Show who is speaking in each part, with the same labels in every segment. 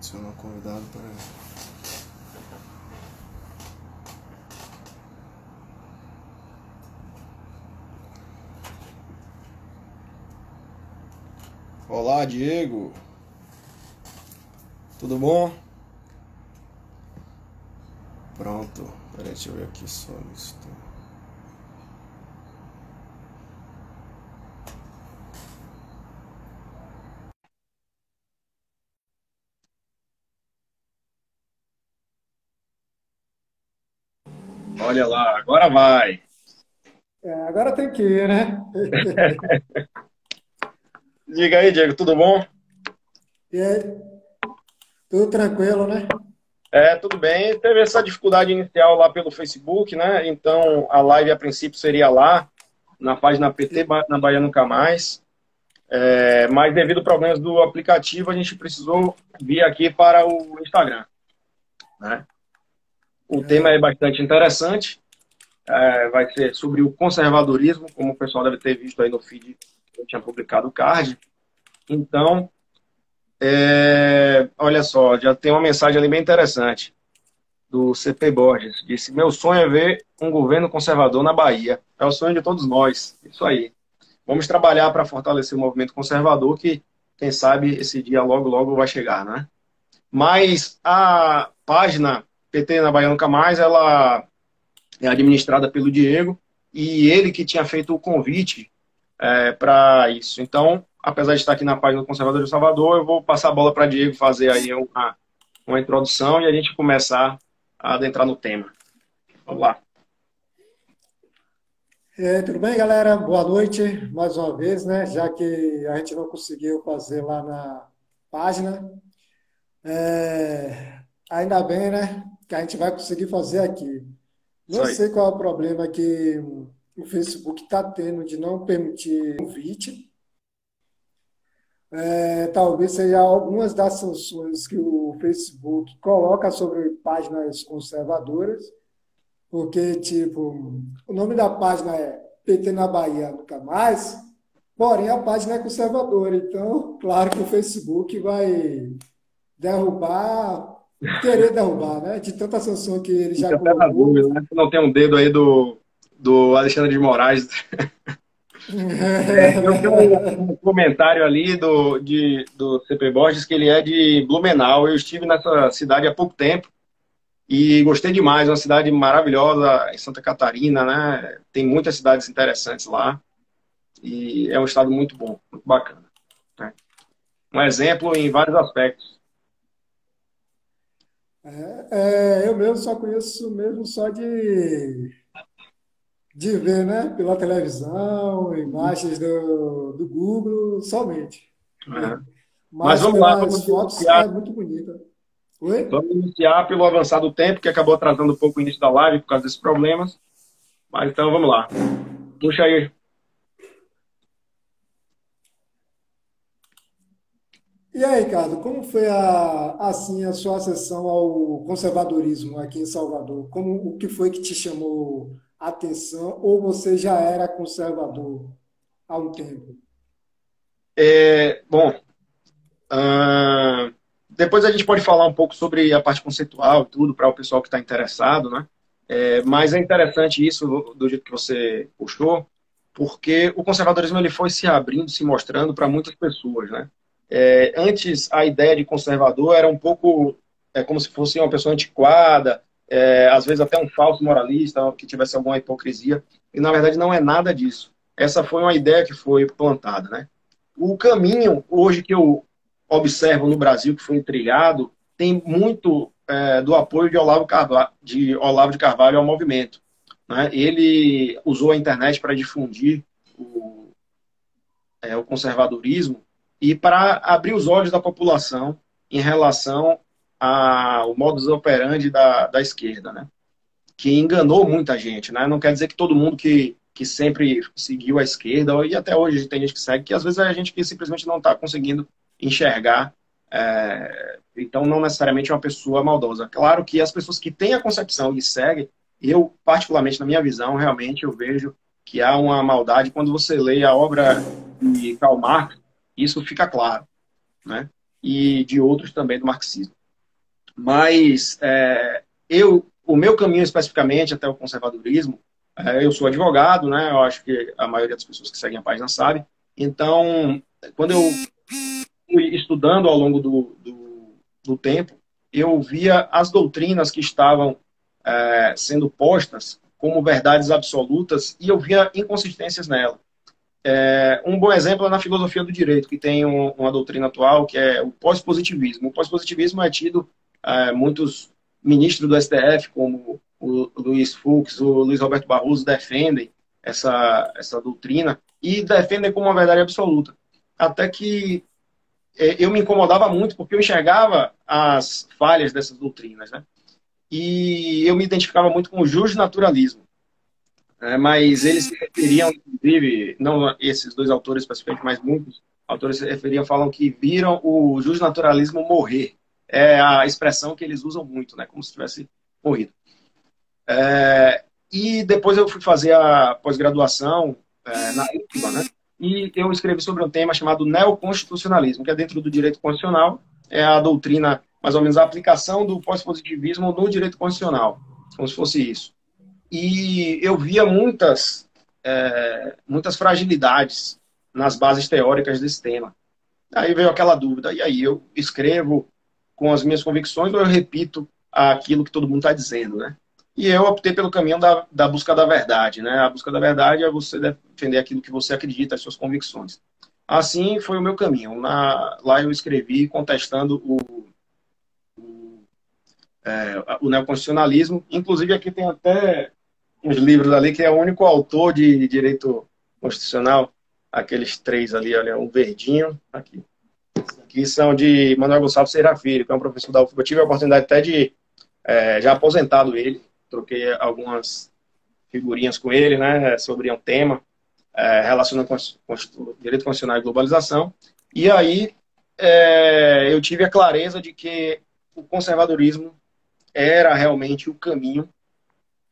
Speaker 1: Adicionar convidado para. Olá, Diego. Tudo bom? Pronto. Peraí, deixa eu ver aqui só a lista.
Speaker 2: Olha lá, agora vai.
Speaker 3: Agora tem que ir, né?
Speaker 2: Diga aí, Diego, tudo bom?
Speaker 3: E aí, tudo tranquilo, né?
Speaker 2: É, tudo bem. Teve essa dificuldade inicial lá pelo Facebook, né? Então a live a princípio seria lá, na página PT, na Bahia Nunca Mais. Mas devido a problemas do aplicativo, a gente precisou vir aqui para o Instagram, né? O tema é
Speaker 3: É,
Speaker 2: bastante interessante. Vai ser sobre o conservadorismo, como o pessoal deve ter visto aí no feed que eu tinha publicado o card. Então, olha só, já tem uma mensagem ali bem interessante do CP Borges. Disse: Meu sonho é ver um governo conservador na Bahia. É o sonho de todos nós. Isso aí. Vamos trabalhar para fortalecer o movimento conservador, que, quem sabe, esse dia logo, logo vai chegar, né? Mas a página PT na Bahia Nunca Mais, ela é administrada pelo Diego, e ele que tinha feito o convite para isso. Então, apesar de estar aqui na página do Conservador de Salvador, eu vou passar a bola para Diego fazer aí uma introdução e a gente começar a adentrar no tema. Vamos lá.
Speaker 3: tudo bem, galera? Boa noite, mais uma vez, né? Já que a gente não conseguiu fazer lá na página, ainda bem, né? Que a gente vai conseguir fazer aqui.
Speaker 2: Isso
Speaker 3: Não
Speaker 2: aí.
Speaker 3: sei qual é o problema que o Facebook está tendo de não permitir convite. Talvez seja algumas das sanções que o Facebook coloca sobre páginas conservadoras. Porque, tipo, o nome da página é PT na Bahia Nunca Mais, porém a página é conservadora. Então, claro que o Facebook vai derrubar, querer derrubar, né? De tanta sanção que ele já
Speaker 2: Fica até na
Speaker 3: colocou.
Speaker 2: dúvida, né? Se não tem um dedo aí do Alexandre de Moraes. Eu vi um comentário ali do CP Borges que ele é de Blumenau. Eu estive nessa cidade há pouco tempo e gostei demais. Uma cidade maravilhosa em Santa Catarina, né? Tem muitas cidades interessantes lá e é um estado muito bom, muito bacana, né? Um exemplo em vários aspectos.
Speaker 3: Eu mesmo só conheço mesmo só de ver, né? Pela televisão, imagens do Google, somente.
Speaker 2: Né? Mas
Speaker 3: Mas
Speaker 2: vamos lá,
Speaker 3: pelas fotos é muito bonita. Oi?
Speaker 2: vamos iniciar pelo avançar do tempo, que acabou atrasando um pouco o início da live por causa desses problemas. Mas então vamos lá. Puxa aí.
Speaker 3: E aí, Ricardo, como foi assim a sua acessão ao conservadorismo aqui em Salvador? Como o que foi que te chamou a atenção ou você já era conservador há um tempo?
Speaker 2: Bom, depois a gente pode falar um pouco sobre a parte conceitual e tudo, para o pessoal que está interessado, né? Mas é interessante isso, do jeito que você puxou, porque o conservadorismo ele foi se abrindo, se mostrando para muitas pessoas, né? Antes, a ideia de conservador era um pouco como se fosse uma pessoa antiquada, às vezes até um falso moralista, que tivesse alguma hipocrisia, e na verdade não é nada disso. Essa foi uma ideia que foi plantada, né? O caminho hoje que eu observo no Brasil que foi trilhado tem muito do apoio de Olavo de Carvalho ao movimento, né? Ele usou a internet para difundir o conservadorismo e para abrir os olhos da população em relação ao modus operandi da esquerda, né? Que enganou muita gente, né? Não quer dizer que todo mundo que sempre seguiu a esquerda, e até hoje tem gente que segue, que às vezes é a gente que simplesmente não está conseguindo enxergar, então não necessariamente é uma pessoa maldosa. Claro que as pessoas que têm a concepção e seguem, eu, particularmente na minha visão, realmente eu vejo que há uma maldade quando você lê a obra de Karl Marx, isso fica claro, né? E de outros também do marxismo. Mas o meu caminho especificamente até o conservadorismo, eu sou advogado, né? Eu acho que a maioria das pessoas que seguem a página sabe. Então, quando eu fui estudando ao longo do tempo, eu via as doutrinas que estavam sendo postas como verdades absolutas e eu via inconsistências nela. Um bom exemplo é na filosofia do direito, que tem uma doutrina atual que é o pós-positivismo. O pós-positivismo é tido muitos ministros do STF, como o Luiz Fux, o Luiz Roberto Barroso, defendem essa doutrina e defendem como uma verdade absoluta. Até que eu me incomodava muito porque eu enxergava as falhas dessas doutrinas, né? E eu me identificava muito com o justnaturalismo. Mas eles se referiam, inclusive, não esses dois autores especificamente, mas muitos autores se referiam, falam que viram o justnaturalismo morrer. É a expressão que eles usam muito, né? Como se tivesse morrido. E depois eu fui fazer a pós-graduação na UFBA, né? E eu escrevi sobre um tema chamado neoconstitucionalismo, que é dentro do direito constitucional, é a doutrina, mais ou menos a aplicação do pós-positivismo no direito constitucional, como se fosse isso. E eu via muitas fragilidades nas bases teóricas desse tema. Aí veio aquela dúvida, e aí eu escrevo com as minhas convicções ou eu repito aquilo que todo mundo está dizendo, né? E eu optei pelo caminho da busca da verdade, né? A busca da verdade é você defender aquilo que você acredita, as suas convicções. Assim foi o meu caminho. Lá eu escrevi contestando o neoconstitucionalismo. Inclusive aqui tem até uns livros ali que é o único autor de direito constitucional, aqueles três ali, olha, um verdinho, aqui, que são de Manuel Gonçalves Serra Filho, que é um professor da UFBA. Eu tive a oportunidade até de, já aposentado ele, troquei algumas figurinhas com ele, né, sobre um tema relacionado com direito constitucional e globalização. E aí eu tive a clareza de que o conservadorismo era realmente o caminho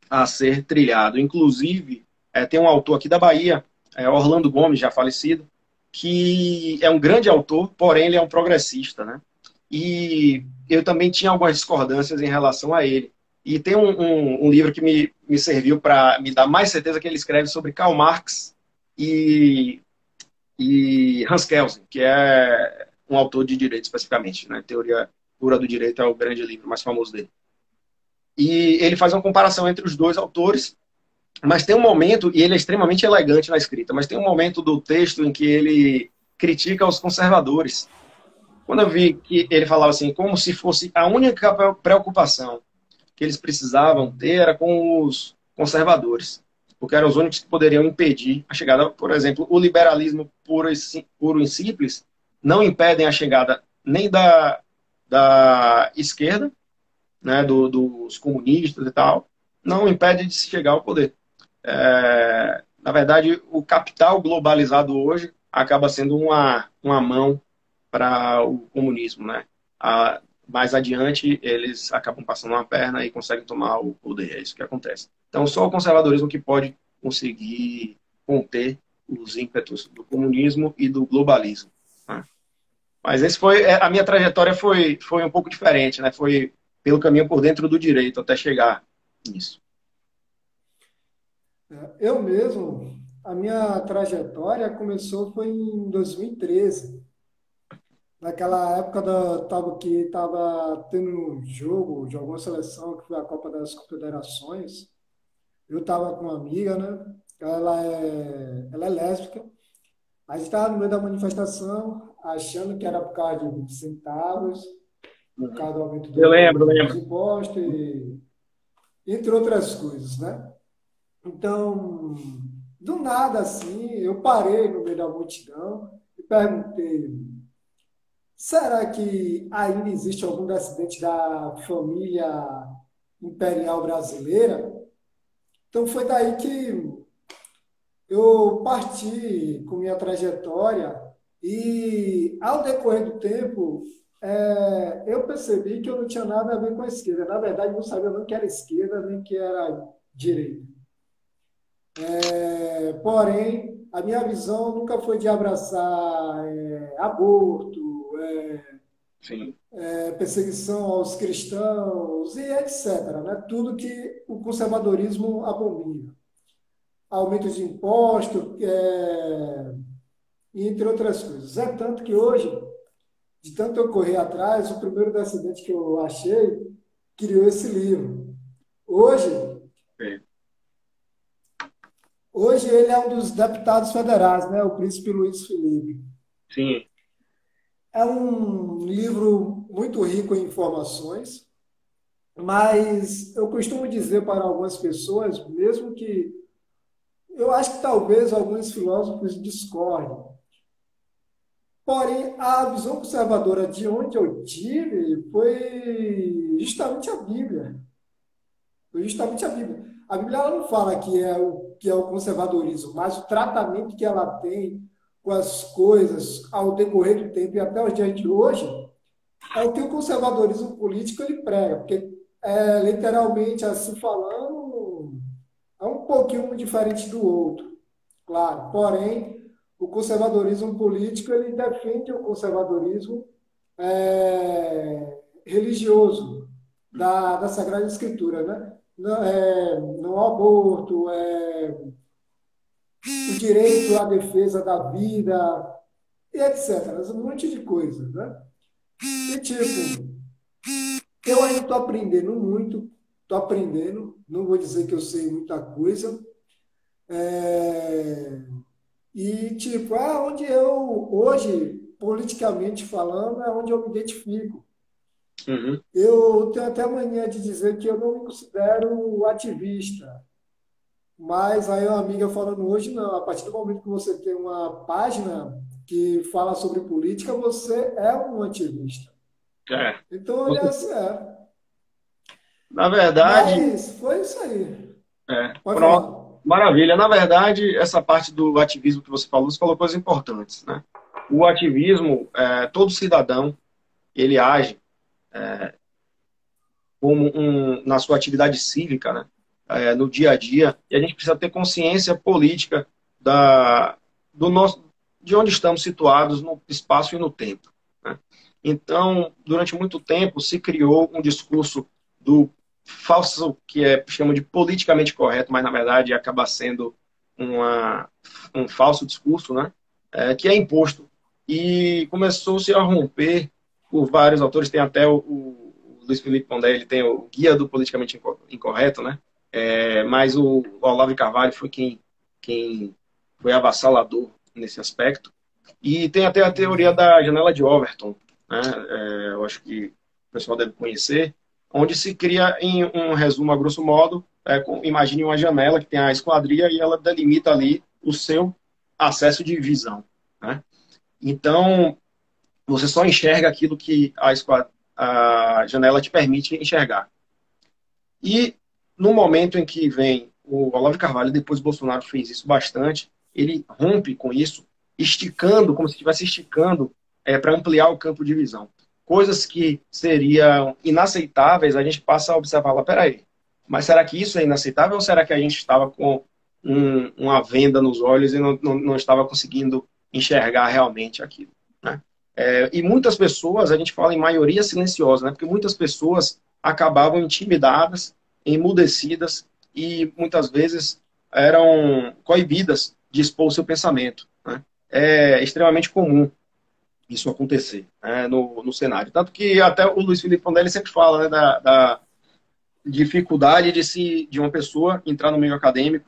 Speaker 2: a ser trilhado. Inclusive, tem um autor aqui da Bahia, Orlando Gomes, já falecido, que é um grande autor, porém ele é um progressista, né? E eu também tinha algumas discordâncias em relação a ele. E tem um livro que me serviu para me dar mais certeza que ele escreve sobre Karl Marx e, e Hans Kelsen, que é um autor de direito especificamente, né? Teoria Pura do Direito é o grande livro mais famoso dele. E ele faz uma comparação entre os dois autores, mas tem um momento, e ele é extremamente elegante na escrita, mas tem um momento do texto em que ele critica os conservadores. Quando eu vi que ele falava assim, como se fosse a única preocupação que eles precisavam ter era com os conservadores, porque eram os únicos que poderiam impedir a chegada, por exemplo, o liberalismo puro e simples não impedem a chegada nem da esquerda, né, dos comunistas e tal, não impede de se chegar ao poder. Na verdade, o capital globalizado hoje acaba sendo uma mão para o comunismo, né? Mais adiante, eles acabam passando uma perna e conseguem tomar o poder. É isso que acontece. Então, só o conservadorismo que pode conseguir conter os ímpetos do comunismo e do globalismo, né? Mas a minha trajetória foi um pouco diferente, né? Foi pelo caminho por dentro do direito até chegar nisso.
Speaker 3: Eu mesmo, a minha trajetória foi em 2013. Naquela época que estava tendo um jogo de alguma seleção, que foi a Copa das Confederações. Eu estava com uma amiga, né? Ela é lésbica. A gente estava no meio da manifestação, achando que era por causa de 20 centavos, por causa do aumento
Speaker 2: Eu lembro,
Speaker 3: dos
Speaker 2: lembro.
Speaker 3: impostos, entre outras coisas, né? Então, do nada, assim, eu parei no meio da multidão e perguntei: será que ainda existe algum descendente da família imperial brasileira? Então, foi daí que eu parti com minha trajetória e, ao decorrer do tempo, eu percebi que eu não tinha nada a ver com a esquerda. Na verdade, não sabia nem que era esquerda, nem que era direita. Porém, a minha visão nunca foi de abraçar aborto,
Speaker 2: Sim.
Speaker 3: Perseguição aos cristãos e etc., né? Tudo que o conservadorismo abomina. Aumento de impostos, entre outras coisas. É tanto que hoje, de tanto eu correr atrás, o primeiro descendente que eu achei criou esse livro. Hoje,
Speaker 2: É.
Speaker 3: hoje ele é um dos deputados federais, né? O príncipe Luiz Felipe.
Speaker 2: Sim.
Speaker 3: É um livro muito rico em informações, mas eu costumo dizer para algumas pessoas, mesmo que eu acho que talvez alguns filósofos discordem. Porém, a visão conservadora de onde eu tive foi justamente a Bíblia. Foi justamente a Bíblia. A Bíblia ela não fala que é o conservadorismo, mas o tratamento que ela tem com as coisas ao decorrer do tempo e até os dias de hoje é o que o conservadorismo político ele prega, porque literalmente assim falando é um pouquinho diferente do outro, claro. Porém, o conservadorismo político ele defende o conservadorismo religioso da Sagrada Escritura, né? No aborto, o direito à defesa da vida, e etc. Um monte de coisas, né? E tipo, eu ainda estou aprendendo muito, estou aprendendo, não vou dizer que eu sei muita coisa, é, e tipo, é onde eu, hoje, politicamente falando, é onde eu me identifico.
Speaker 2: Uhum.
Speaker 3: Eu tenho até a mania de dizer que eu não me considero ativista, mas aí uma amiga falando hoje, não, a partir do momento que você tem uma página que fala sobre política, você é um ativista.
Speaker 2: É.
Speaker 3: Então, olha, assim,
Speaker 2: Na verdade,
Speaker 3: mas foi isso aí. Pode
Speaker 2: pronto.
Speaker 3: falar.
Speaker 2: Maravilha. Na verdade, essa parte do ativismo que você falou coisas importantes, né? O ativismo, todo cidadão, ele age como na sua atividade cívica, né? No dia a dia, e a gente precisa ter consciência política do nosso, de onde estamos situados no espaço e no tempo, né? Então, durante muito tempo, se criou um discurso do falso, que chamam de politicamente correto, mas na verdade acaba sendo um falso discurso, né? Que é imposto. E começou-se a romper por vários autores, tem até o Luiz Felipe Pondé, ele tem o Guia do Politicamente Incorreto, né? Mas o Olavo de Carvalho foi quem foi avassalador nesse aspecto. E tem até a teoria da janela de Overton, né? Eu acho que o pessoal deve conhecer, onde se cria, em um resumo a grosso modo, imagine uma janela que tem a esquadria e ela delimita ali o seu acesso de visão, né? Então, você só enxerga aquilo que a janela te permite enxergar. E no momento em que vem o Olavo de Carvalho, depois Bolsonaro fez isso bastante, ele rompe com isso, esticando, como se estivesse esticando, para ampliar o campo de visão. Coisas que seriam inaceitáveis, a gente passa a observar lá, peraí, mas será que isso é inaceitável ou será que a gente estava com uma venda nos olhos e não estava conseguindo enxergar realmente aquilo, né? E muitas pessoas, a gente fala em maioria silenciosa, né? Porque muitas pessoas acabavam intimidadas, emudecidas e muitas vezes eram coibidas de expor o seu pensamento, né? É extremamente comum isso acontecer, né, no cenário. Tanto que até o Luiz Felipe Pondé sempre fala, né, da dificuldade de uma pessoa entrar no meio acadêmico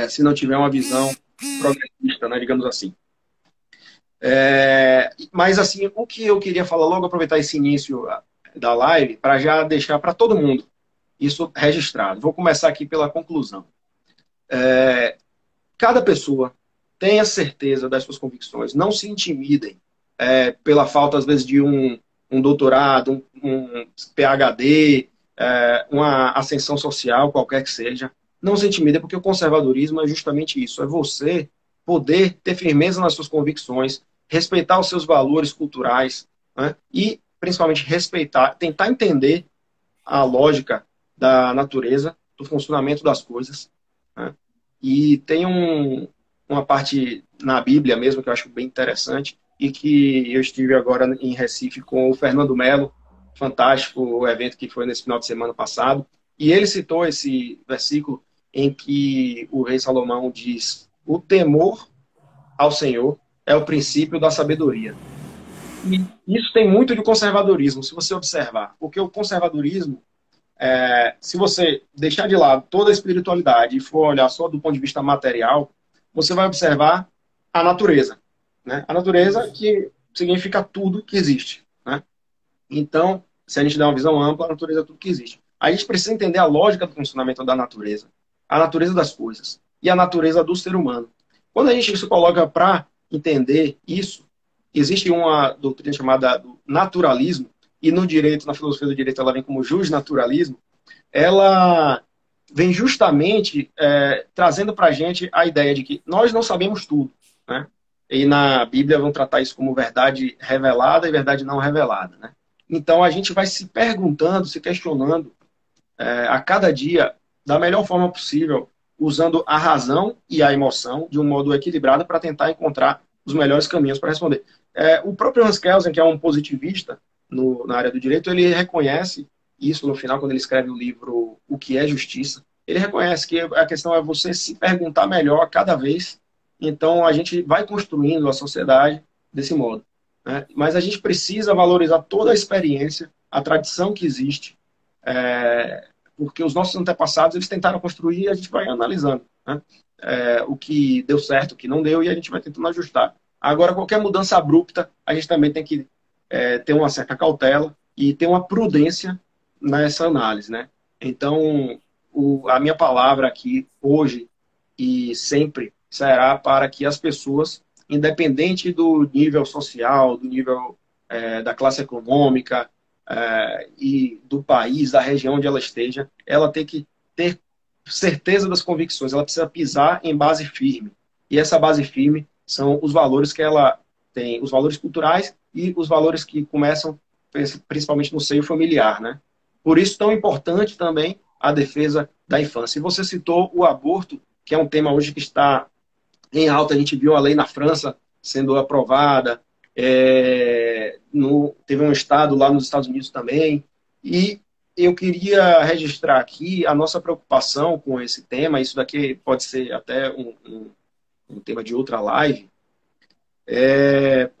Speaker 2: se não tiver uma visão progressista, né, digamos assim. Mas, assim, o que eu queria falar logo, aproveitar esse início da live, para já deixar para todo mundo isso registrado. Vou começar aqui pela conclusão. Cada pessoa tenha certeza das suas convicções. Não se intimidem pela falta, às vezes, de um doutorado, um PhD, uma ascensão social, qualquer que seja. Não se intimidem, porque o conservadorismo é justamente isso. É você poder ter firmeza nas suas convicções, respeitar os seus valores culturais, né? E, principalmente, respeitar, tentar entender a lógica da natureza, do funcionamento das coisas, né? E tem uma parte na Bíblia mesmo que eu acho bem interessante, e que eu estive agora em Recife com o Fernando Melo, fantástico o evento que foi nesse final de semana passado, e ele citou esse versículo em que o rei Salomão diz: o temor ao Senhor é o princípio da sabedoria. E isso tem muito de conservadorismo, se você observar, porque o conservadorismo, se você deixar de lado toda a espiritualidade e for olhar só do ponto de vista material, você vai observar a natureza, né? A natureza que significa tudo que existe, né? Então, se a gente der uma visão ampla, a natureza é tudo que existe. A gente precisa entender a lógica do funcionamento da natureza, a natureza das coisas e a natureza do ser humano. Quando a gente se coloca para entender isso, existe uma doutrina chamada do naturalismo, e no direito, na filosofia do direito, ela vem como justnaturalismo. Ela vem justamente trazendo para a gente a ideia de que nós não sabemos tudo, né? E na Bíblia vão tratar isso como verdade revelada e verdade não revelada, né? Então a gente vai se perguntando, se questionando a cada dia da melhor forma possível, usando a razão e a emoção de um modo equilibrado para tentar encontrar os melhores caminhos para responder. O próprio Hans Kelsen, que é um positivista na área do direito, ele reconhece isso no final, quando ele escreve o livro O que é Justiça. Ele reconhece que a questão é você se perguntar melhor a cada vez. Então, a gente vai construindo a sociedade desse modo, né? Mas a gente precisa valorizar toda a experiência, a tradição que existe, porque os nossos antepassados eles tentaram construir e a gente vai analisando, né? O que deu certo, o que não deu, e a gente vai tentando ajustar. Agora, qualquer mudança abrupta, a gente também tem que ter uma certa cautela e ter uma prudência nessa análise, né? Então, a minha palavra aqui, hoje e sempre, será para que as pessoas, independente do nível social, do nível da classe econômica e do país, da região onde ela esteja, ela tem que ter certeza das convicções, ela precisa pisar em base firme. E essa base firme são os valores que ela tem, os valores culturais e os valores que começam principalmente no seio familiar, né? Por isso, tão importante também a defesa da infância. E você citou o aborto, que é um tema hoje que está em alta. A gente viu a lei na França sendo aprovada, teve um estado lá nos Estados Unidos também. E eu queria registrar aqui a nossa preocupação com esse tema. Isso daqui pode ser até um tema de outra live.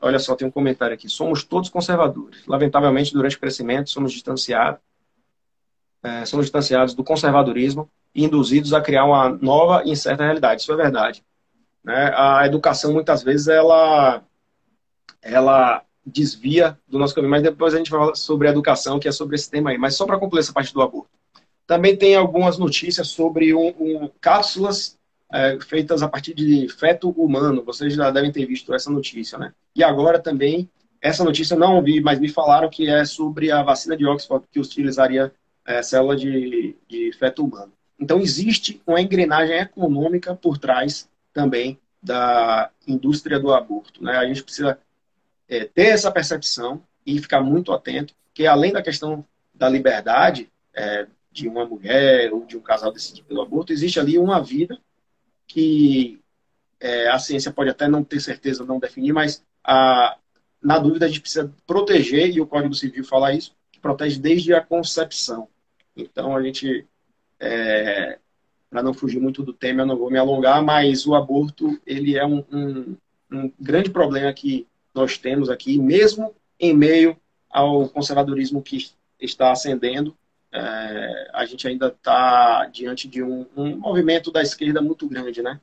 Speaker 2: Olha só, tem um comentário aqui. Somos todos conservadores. Lamentavelmente, durante o crescimento, somos distanciados do conservadorismo e induzidos a criar uma nova e incerta realidade. Isso é verdade, né? A educação, muitas vezes, ela desvia do nosso caminho, mas depois a gente vai falar sobre a educação, que é sobre esse tema aí. Mas só para concluir essa parte do aborto. Também tem algumas notícias sobre cápsulas feitas a partir de feto humano. Vocês já devem ter visto essa notícia, né? E agora também, essa notícia eu não vi, mas me falaram que é sobre a vacina de Oxford, que utilizaria célula de feto humano. Então, existe uma engrenagem econômica por trás também da indústria do aborto, né? A gente precisa ter essa percepção e ficar muito atento, que além da questão da liberdade de uma mulher ou de um casal decidir pelo aborto, existe ali uma vida que a ciência pode até não ter certeza, não definir, mas na dúvida a gente precisa proteger, e o Código Civil fala isso, que protege desde a concepção. Então, a gente, para não fugir muito do tema, eu não vou me alongar, mas o aborto, ele é um grande problema que nós temos aqui, mesmo em meio ao conservadorismo que está ascendendo. A gente ainda está diante de um movimento da esquerda muito grande, né,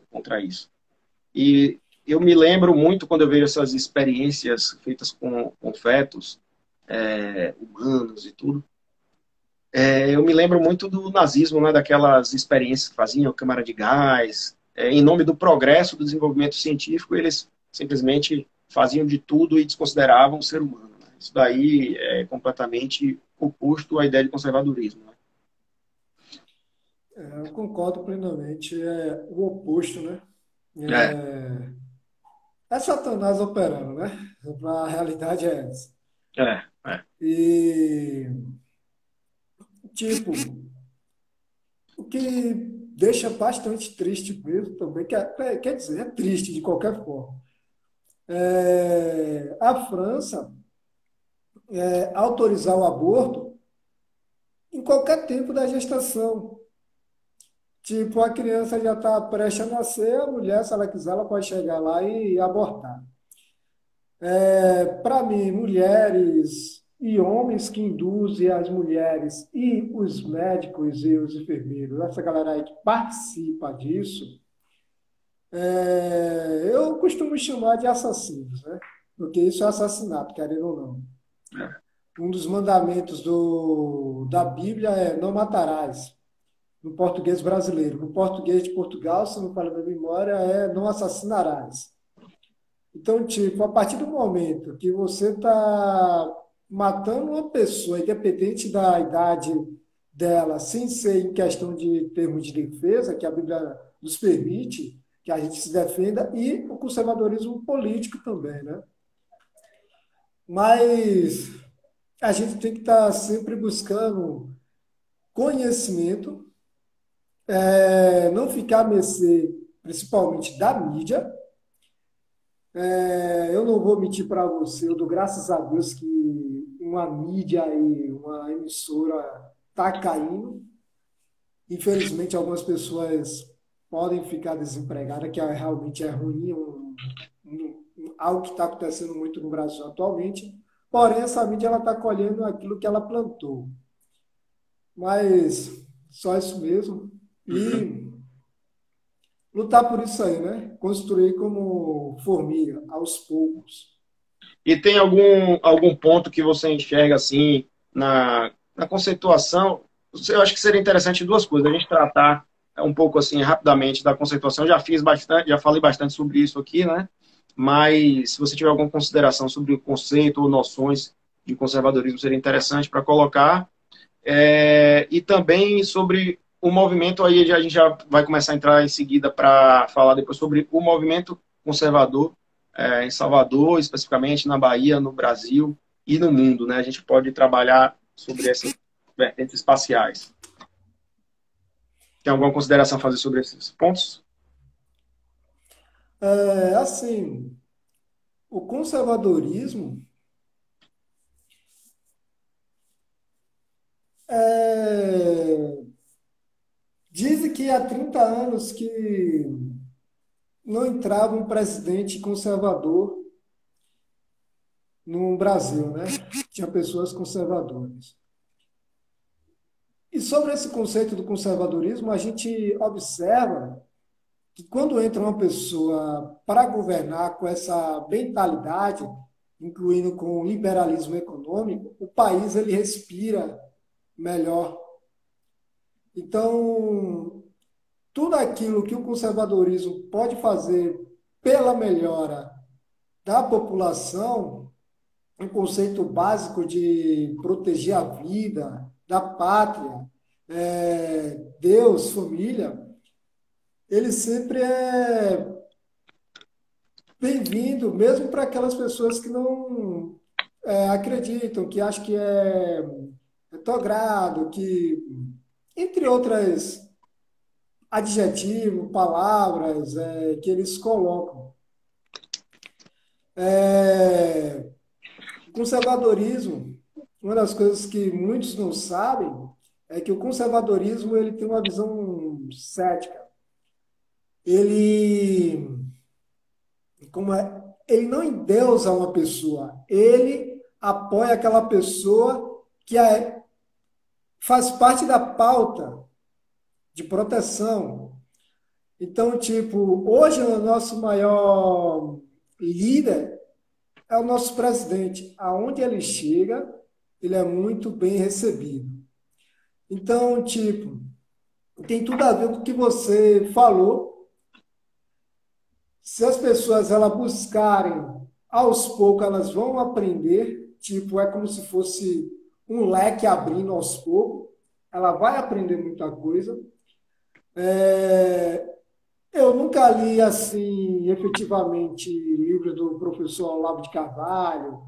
Speaker 2: contra isso. E eu me lembro muito, quando eu vejo essas experiências feitas com fetos humanos e tudo, eu me lembro muito do nazismo, né, daquelas experiências que faziam, câmara de gás, em nome do progresso, do desenvolvimento científico, eles simplesmente faziam de tudo e desconsideravam o ser humano, né? Isso daí é completamente oposto à ideia de conservadorismo, né?
Speaker 3: Eu concordo plenamente. É o oposto, né?
Speaker 2: É,
Speaker 3: É Satanás operando, né? A realidade é essa.
Speaker 2: é, é,
Speaker 3: E, tipo, o que deixa bastante triste mesmo também, quer dizer, é triste de qualquer forma, A França autorizar o aborto em qualquer tempo da gestação. Tipo, a criança já está prestes a nascer, a mulher, se ela quiser, ela pode chegar lá e abortar. Para mim, mulheres e homens que induzem as mulheres e os médicos e os enfermeiros, essa galera aí que participa disso, eu costumo chamar de assassinos, né? Porque isso é assassinato, querendo ou não. Um dos mandamentos da Bíblia é não matarás, no português brasileiro. No português de Portugal, se não falha a minha memória, é não assassinarás. Então, tipo, a partir do momento que você está matando uma pessoa, independente da idade dela, sem ser em questão de termos de defesa, que a Bíblia nos permite que a gente se defenda, e o conservadorismo político também, né? Mas a gente tem que estar sempre buscando conhecimento, não ficar a mercê, principalmente, da mídia. Eu não vou mentir para você, eu dou graças a Deus que uma mídia e uma emissora está caindo. Infelizmente, algumas pessoas podem ficar desempregadas, que realmente é ruim, algo que está acontecendo muito no Brasil atualmente. Porém, essa mídia está colhendo aquilo que ela plantou. Mas só isso mesmo. E lutar por isso aí, né? Construir como formiga, aos poucos.
Speaker 2: E tem algum ponto que você enxerga assim na conceituação? Eu acho que seria interessante duas coisas. A gente tratar um pouco assim rapidamente da conceituação. Já fiz bastante, já falei bastante sobre isso aqui, né? Mas se você tiver alguma consideração sobre o conceito ou noções de conservadorismo, seria interessante para colocar. E também sobre o movimento, aí a gente já vai começar a entrar em seguida para falar depois sobre o movimento conservador em Salvador, especificamente na Bahia, no Brasil e no mundo, né? A gente pode trabalhar sobre essas vertentes espaciais. Tem alguma consideração a fazer sobre esses pontos?
Speaker 3: Assim, o conservadorismo dizem que há 30 anos que não entrava um presidente conservador no Brasil, né? Tinha pessoas conservadoras. E sobre esse conceito do conservadorismo, a gente observa que quando entra uma pessoa para governar com essa mentalidade, incluindo com o liberalismo econômico, o país ele respira melhor. Então, tudo aquilo que o conservadorismo pode fazer pela melhora da população, um conceito básico de proteger a vida, da pátria, Deus, família, ele sempre é bem-vindo, mesmo para aquelas pessoas que não acreditam, que acham que é retrógrado, que, entre outras adjetivos, palavras que eles colocam. O conservadorismo, uma das coisas que muitos não sabem é que o conservadorismo ele tem uma visão cética. Ele, ele não endeusa uma pessoa, ele apoia aquela pessoa que faz parte da pauta de proteção. Então, tipo, hoje o nosso maior líder é o nosso presidente. Aonde ele chega, ele é muito bem recebido. Então, tipo, tem tudo a ver com o que você falou. Se as pessoas elas buscarem, aos poucos elas vão aprender. Tipo, é como se fosse um leque abrindo aos poucos. Ela vai aprender muita coisa. Eu nunca li, assim, efetivamente, livro do professor Olavo de Carvalho,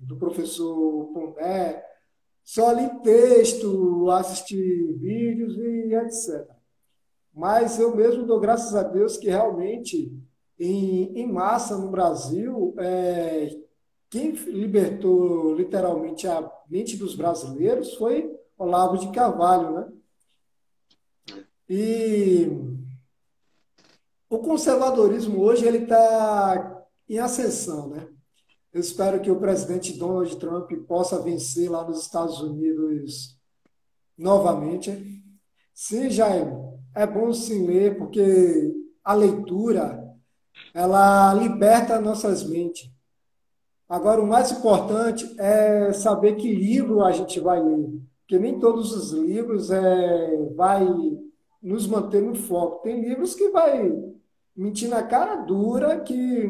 Speaker 3: do professor Pondé. Só li texto, assisti vídeos e etc. Mas eu mesmo dou graças a Deus que realmente em massa no Brasil, quem libertou literalmente a mente dos brasileiros foi Olavo de Carvalho, né? E o conservadorismo hoje ele está em ascensão, né? Eu espero que o presidente Donald Trump possa vencer lá nos Estados Unidos novamente. Sim, Jair, é bom sim ler, porque a leitura, ela liberta nossas mentes. Agora, o mais importante é saber que livro a gente vai ler, porque nem todos os livros vai nos manter no foco. Tem livros que vai mentir na cara dura que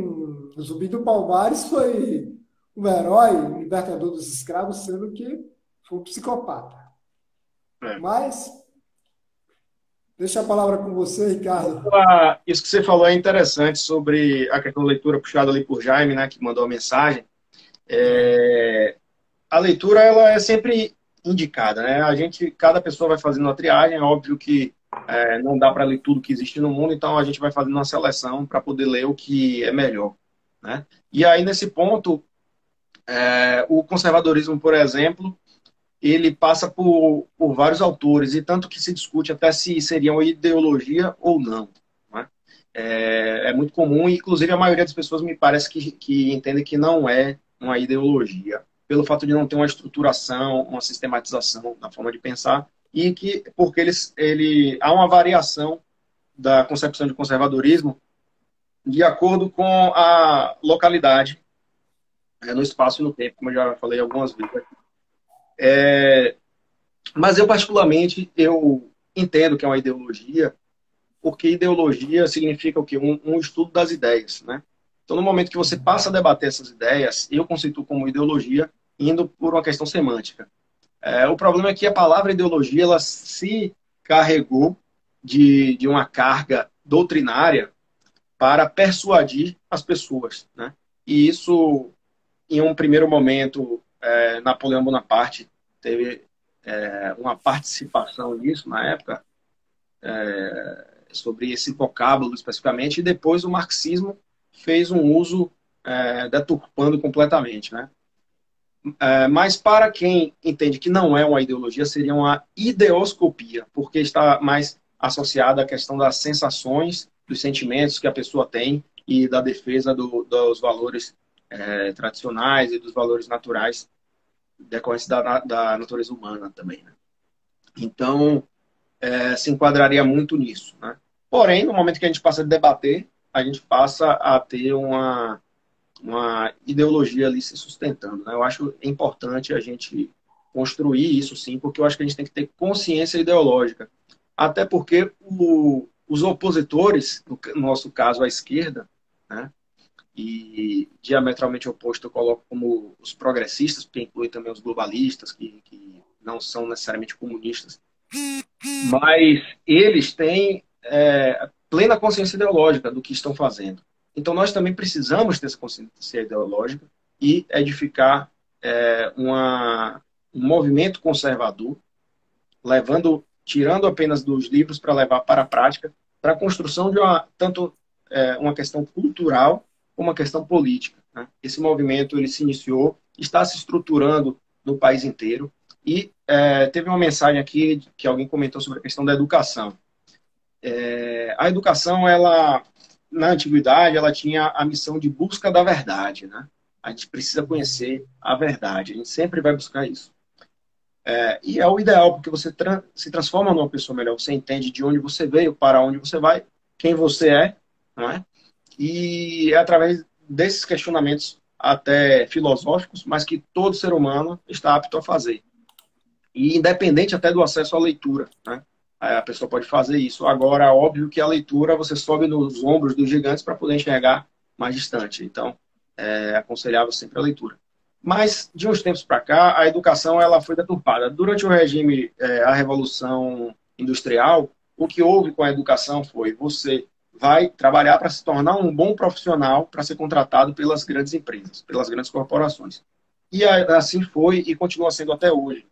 Speaker 3: Zumbi do Palmares foi o herói, o libertador dos escravos, sendo que foi um psicopata.
Speaker 2: É.
Speaker 3: Mas, deixa a palavra com você, Ricardo.
Speaker 2: Isso que você falou é interessante sobre a questão da leitura puxada ali por Jaime, né, que mandou a mensagem. A leitura ela é sempre indicada, né? Cada pessoa vai fazendo uma triagem, é óbvio que não dá para ler tudo que existe no mundo, então a gente vai fazendo uma seleção para poder ler o que é melhor, né? E aí, nesse ponto, o conservadorismo, por exemplo, ele passa por vários autores, e tanto que se discute até se seria uma ideologia ou não, né? É muito comum, e inclusive a maioria das pessoas me parece que entende que não é uma ideologia, pelo fato de não ter uma estruturação, uma sistematização na forma de pensar, e que porque há uma variação da concepção de conservadorismo de acordo com a localidade, no espaço e no tempo, como eu já falei algumas vezes. Mas eu, particularmente, eu entendo que é uma ideologia, porque ideologia significa o quê? Um estudo das ideias, né? Então, no momento que você passa a debater essas ideias, eu conceituo como ideologia, indo por uma questão semântica. O problema é que a palavra ideologia, ela se carregou de uma carga doutrinária para persuadir as pessoas, né? E isso, em um primeiro momento, Napoleão Bonaparte teve uma participação nisso na época, sobre esse vocábulo especificamente, e depois o marxismo fez um uso deturpando completamente, né? Mas para quem entende que não é uma ideologia, seria uma ideoscopia, porque está mais associada à questão das sensações, dos sentimentos que a pessoa tem e da defesa dos valores tradicionais e dos valores naturais decorrentes da natureza humana também, né? Então, se enquadraria muito nisso, né? Porém, no momento que a gente passa a debater, a gente passa a ter uma ideologia ali se sustentando, né? Eu acho importante a gente construir isso, sim, porque eu acho que a gente tem que ter consciência ideológica. Até porque os opositores, no nosso caso a esquerda, né, e diametralmente oposto eu coloco como os progressistas, porque inclui também os globalistas, que não são necessariamente comunistas, mas eles têm plena consciência ideológica do que estão fazendo. Então, nós também precisamos ter essa consciência ideológica e edificar um movimento conservador, tirando apenas dos livros para levar para a prática, para a construção de tanto uma questão cultural como uma questão política, né? Esse movimento ele se iniciou, está se estruturando no país inteiro, e teve uma mensagem aqui que alguém comentou sobre a questão da educação. A educação, ela, na antiguidade, ela tinha a missão de busca da verdade, né? A gente precisa conhecer a verdade, a gente sempre vai buscar isso. E é o ideal, porque você se transforma numa pessoa melhor, você entende de onde você veio, para onde você vai, quem você é, não é? E é através desses questionamentos até filosóficos, mas que todo ser humano está apto a fazer. E independente até do acesso à leitura, né? A pessoa pode fazer isso. Agora, óbvio que a leitura você sobe nos ombros dos gigantes para poder enxergar mais distante. Então, é aconselhável sempre a leitura. Mas, de uns tempos para cá, a educação ela foi deturpada. Durante o regime, a Revolução Industrial, o que houve com a educação foi: você vai trabalhar para se tornar um bom profissional para ser contratado pelas grandes empresas, pelas grandes corporações. E assim foi e continua sendo até hoje.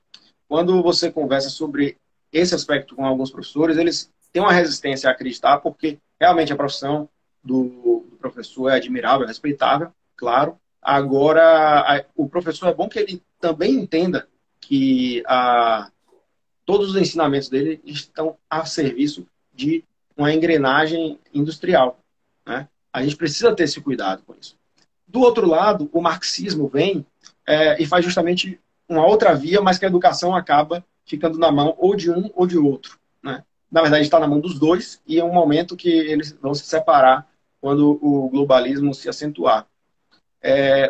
Speaker 2: Quando você conversa sobre esse aspecto com alguns professores, eles têm uma resistência a acreditar, porque realmente a profissão do professor é admirável, é respeitável, claro. Agora, o professor é bom que ele também entenda que todos os ensinamentos dele estão a serviço de uma engrenagem industrial, né? A gente precisa ter esse cuidado com isso. Do outro lado, o marxismo vem e faz justamente uma outra via, mas que a educação acaba ficando na mão ou de um ou de outro, né? Na verdade, está na mão dos dois e é um momento que eles vão se separar quando o globalismo se acentuar.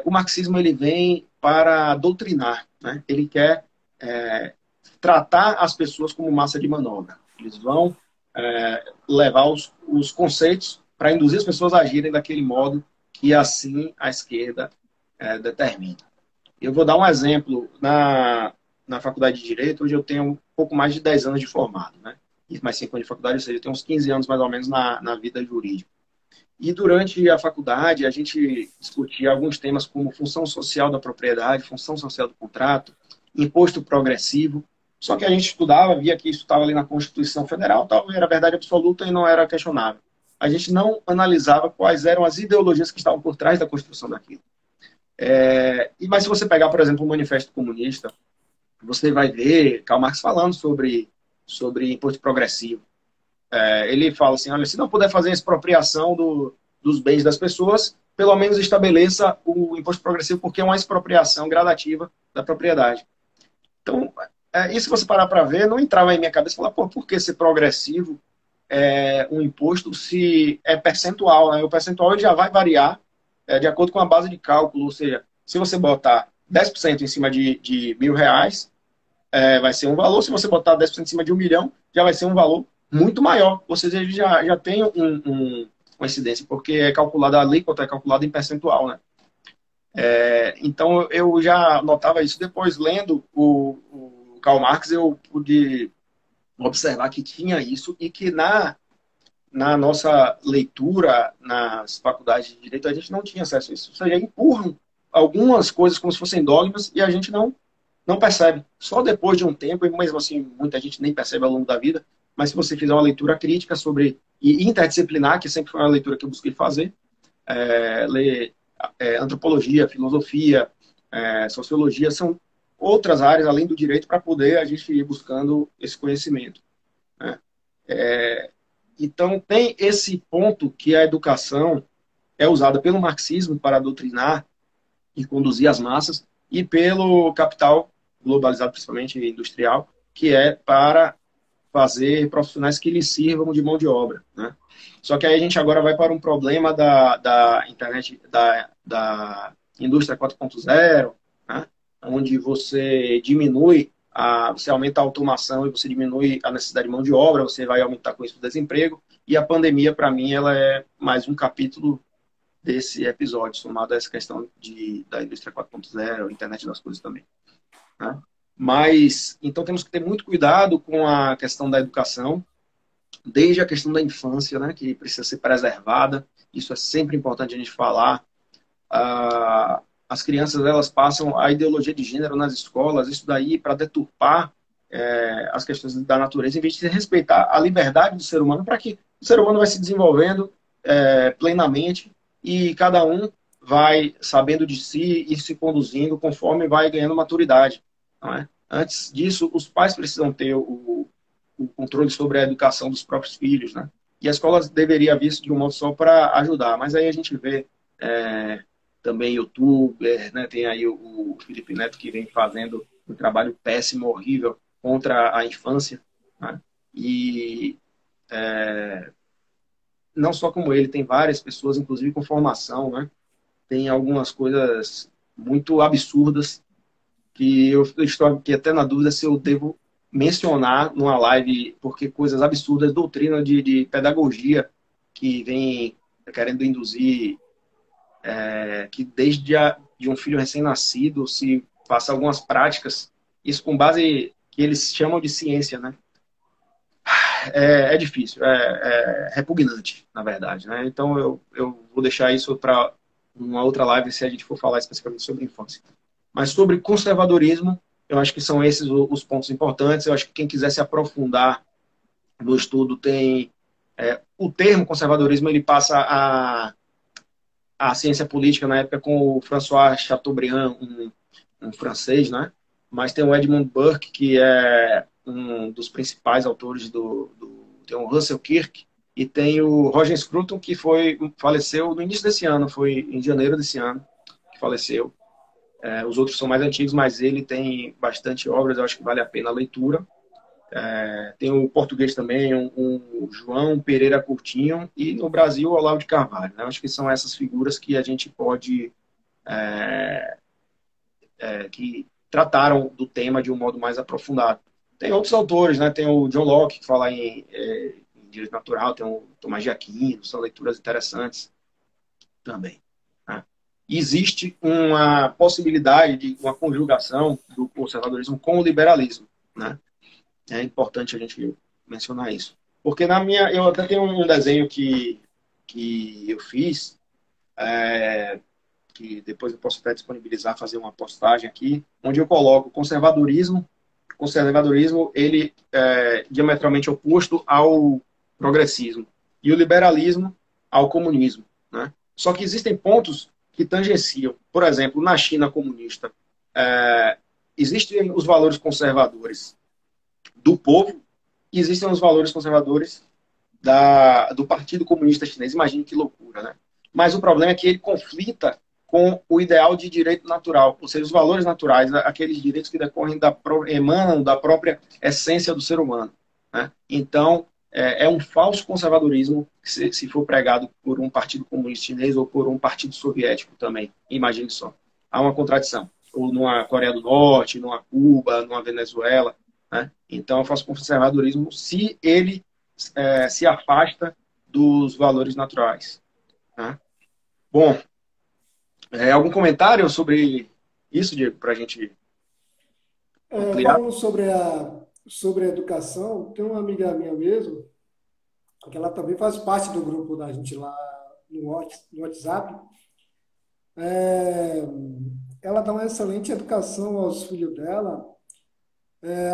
Speaker 2: O marxismo ele vem para doutrinar, né? Ele quer tratar as pessoas como massa de manobra. Eles vão levar os conceitos para induzir as pessoas a agirem daquele modo que assim a esquerda determina. Eu vou dar um exemplo. Na faculdade de Direito, hoje eu tenho um pouco mais de 10 anos de formado, né? E mais 5 anos de faculdade, ou seja, eu tenho uns 15 anos mais ou menos na vida jurídica. E durante a faculdade, a gente discutia alguns temas como função social da propriedade, função social do contrato, imposto progressivo. Só que a gente estudava, via que isso estava ali na Constituição Federal, tal, era verdade absoluta e não era questionável. A gente não analisava quais eram as ideologias que estavam por trás da construção daquilo. Mas se você pegar, por exemplo, o Manifesto Comunista, você vai ver Karl Marx falando sobre imposto progressivo. Ele fala assim, olha, se não puder fazer expropriação dos bens das pessoas, pelo menos estabeleça o imposto progressivo, porque é uma expropriação gradativa da propriedade. Então, e se você parar para ver, não entrava em minha cabeça falar, pô, por que ser progressivo um imposto se é percentual, né? O percentual ele já vai variar de acordo com a base de cálculo, ou seja, se você botar 10% em cima de R$ 1.000, vai ser um valor, se você botar 10% em cima de 1 milhão, já vai ser um valor muito maior. Ou seja, ele já tem uma incidência, porque a alíquota é calculada em percentual, né? Então, eu já notava isso. Depois, lendo o Karl Marx, eu pude observar que tinha isso e que na nossa leitura nas faculdades de Direito, a gente não tinha acesso a isso. Ou seja, empurram algumas coisas como se fossem dogmas e a gente não percebe. Só depois de um tempo, e mesmo assim, muita gente nem percebe ao longo da vida, mas se você fizer uma leitura crítica e interdisciplinar, que sempre foi uma leitura que eu busquei fazer, ler antropologia, filosofia, sociologia, são outras áreas além do direito para poder a gente ir buscando esse conhecimento, né? Então, tem esse ponto que a educação é usada pelo marxismo para doutrinar e conduzir as massas e pelo capital globalizado, principalmente industrial, que é para fazer profissionais que lhes sirvam de mão de obra, né? Só que aí a gente agora vai para um problema da internet, da indústria 4.0, né? Onde você você aumenta a automação e você diminui a necessidade de mão de obra, você vai aumentar com isso o desemprego, e a pandemia, para mim, ela é mais um capítulo desse episódio, somado a essa questão da indústria 4.0, internet das coisas também, né? Mas, então temos que ter muito cuidado com a questão da educação, desde a questão da infância, né, que precisa ser preservada. Isso é sempre importante a gente falar. As crianças, elas passam a ideologia de gênero nas escolas, isso daí para deturpar as questões da natureza, em vez de respeitar a liberdade do ser humano, para que o ser humano vai se desenvolvendo plenamente e cada um vai sabendo de si e se conduzindo conforme vai ganhando maturidade, não é? Antes disso, os pais precisam ter o controle sobre a educação dos próprios filhos, né? E a escola deveria vir isso de um modo só para ajudar, mas aí a gente vê também youtuber, né? Tem aí o Felipe Neto que vem fazendo um trabalho péssimo, horrível contra a infância, né? E não só como ele, tem várias pessoas, inclusive com formação, né? Tem algumas coisas muito absurdas que eu estou aqui até na dúvida se eu devo mencionar numa live, porque coisas absurdas, doutrina de pedagogia que vem querendo induzir que desde de um filho recém-nascido se faça algumas práticas, isso com base que eles chamam de ciência, né? Difícil, repugnante, na verdade, né? Então eu vou deixar isso para uma outra live se a gente for falar especificamente sobre infância. Mas sobre conservadorismo, eu acho que são esses os pontos importantes. Eu acho que quem quiser se aprofundar no estudo tem O termo conservadorismo ele passa a ciência política na época com o François Chateaubriand, um francês, né? Mas tem o Edmund Burke, que é um dos principais autores tem o Russell Kirk, e tem o Roger Scruton, que faleceu no início desse ano, foi em janeiro desse ano que faleceu. Os outros são mais antigos, mas ele tem bastante obras, eu acho que vale a pena a leitura. Tem o português também, um João Pereira Coutinho, e no Brasil, o Olavo de Carvalho. Né? Acho que são essas figuras que a gente pode... que trataram do tema de um modo mais aprofundado. Tem outros autores, né? Tem o John Locke, que fala em direito natural, tem o Tomás de Aquino, são leituras interessantes também. Né? Existe uma possibilidade de uma conjugação do conservadorismo com o liberalismo. Né? É importante a gente mencionar isso. Porque eu até tenho um desenho que eu fiz, que depois eu posso até disponibilizar, fazer uma postagem aqui, onde eu coloco o conservadorismo. O conservadorismo, ele é diametralmente oposto ao progressismo. E o liberalismo ao comunismo. Né? Só que existem pontos que tangenciam. Por exemplo, na China comunista, existem os valores conservadores do povo e existem os valores conservadores do Partido Comunista Chinês. Imagine que loucura, né? Mas o problema é que ele conflita com o ideal de direito natural, ou seja, os valores naturais, aqueles direitos que decorrem emanam da própria essência do ser humano. Né? Então, é um falso conservadorismo se for pregado por um partido comunista chinês ou por um partido soviético também. Imagine só. Há uma contradição. Ou numa Coreia do Norte, numa Cuba, numa Venezuela. Né? Então, é um falso conservadorismo se ele se afasta dos valores naturais. Né? Bom, algum comentário sobre isso, Diego, para a gente ampliar?
Speaker 3: Falando sobre a educação, tem uma amiga minha mesmo, que ela também faz parte do grupo da gente lá no WhatsApp. Ela dá uma excelente educação aos filhos dela.